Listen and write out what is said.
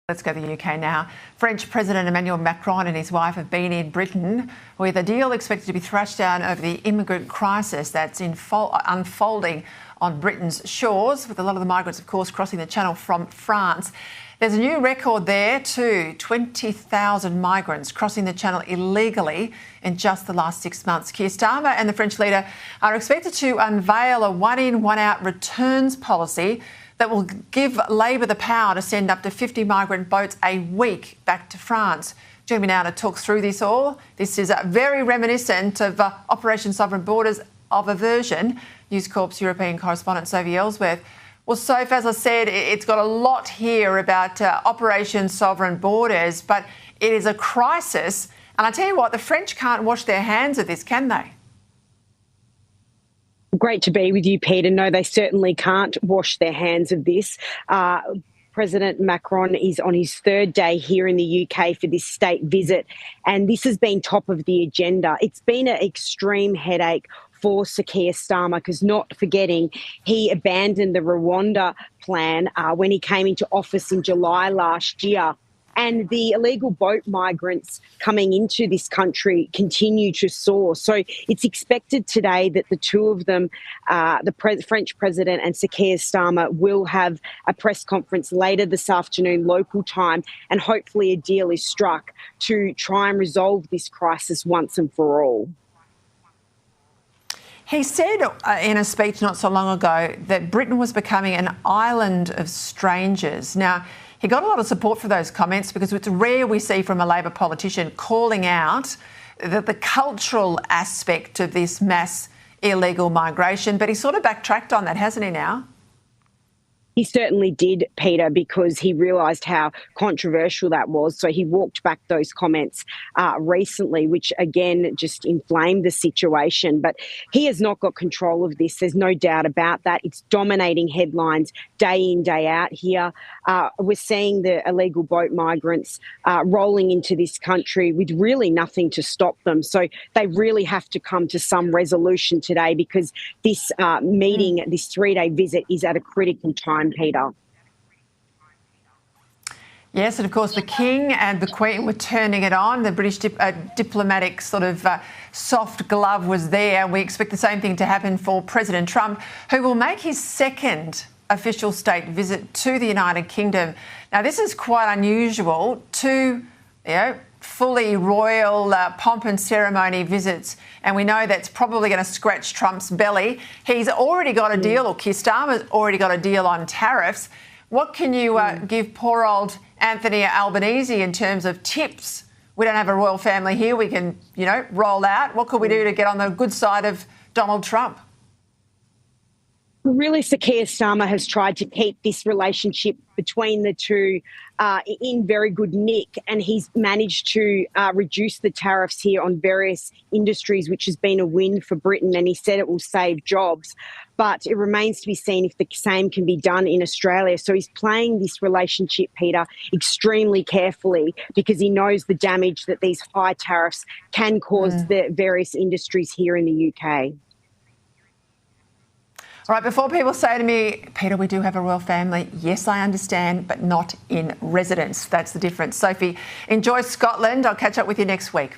Let's go to the UK now. French President Emmanuel Macron and his wife have been in Britain with a deal expected to be thrashed down over the immigrant crisis that's unfolding on Britain's shores, with a lot of the migrants, of course, crossing the Channel from France. There's a new record there too, 20,000 migrants crossing the Channel illegally in just the last 6 months. Keir Starmer and the French leader are expected to unveil a one-in, one-out returns policy that will give Labor the power to send up to 50 migrant boats a week back to France. Joining me now to talk through this all. This is very reminiscent of Operation Sovereign Borders of a version. News Corp's European correspondent Sophie Elsworth. Well, Soph, as I said, it's got a lot here about Operation Sovereign Borders, but it is a crisis. And I tell you what, the French can't wash their hands of this, can they? Great to be with you, Peter. No, they certainly can't wash their hands of this. President Macron is on his third day here in the UK for this state visit, and this has been top of the agenda. It's been an extreme headache for Keir Starmer, because not forgetting he abandoned the Rwanda plan when he came into office in July last year. And the illegal boat migrants coming into this country continue to soar. So it's expected today that the two of them, French President and Keir Starmer, will have a press conference later this afternoon, local time, and hopefully a deal is struck to try and resolve this crisis once and for all. He said in a speech not so long ago that Britain was becoming an island of strangers. Now, he got a lot of support for those comments because it's rare we see from a Labor politician calling out the cultural aspect of this mass illegal migration. But he sort of backtracked on that, hasn't he now? He certainly did, Peter, because he realised how controversial that was. So he walked back those comments recently, which again just inflamed the situation. But he has not got control of this. There's no doubt about that. It's dominating headlines day in, day out here. We're seeing the illegal boat migrants rolling into this country with really nothing to stop them. So they really have to come to some resolution today, because this meeting, this three-day visit, is at a critical time, Peter. Yes, and of course the King and the Queen were turning it on. The British diplomatic sort of soft glove was there. We expect the same thing to happen for President Trump, who will make his second official state visit to the United Kingdom. Now, this is quite unusual. Two, fully royal pomp and ceremony visits, and we know that's probably going to scratch Trump's belly. He's already got a deal, or Keir Starmer's already got a deal on tariffs. What can you give poor old Anthony Albanese in terms of tips? We don't have a royal family here we can, roll out. What could we do to get on the good side of Donald Trump? Really, Keir Starmer has tried to keep this relationship between the two in very good nick, and he's managed to reduce the tariffs here on various industries, which has been a win for Britain, and he said it will save jobs. But it remains to be seen if the same can be done in Australia. So he's playing this relationship, Peter, extremely carefully, because he knows the damage that these high tariffs can cause the various industries here in the UK. All right, before people say to me, Peter, we do have a royal family. Yes, I understand, but not in residence. That's the difference. Sophie, enjoy Scotland. I'll catch up with you next week.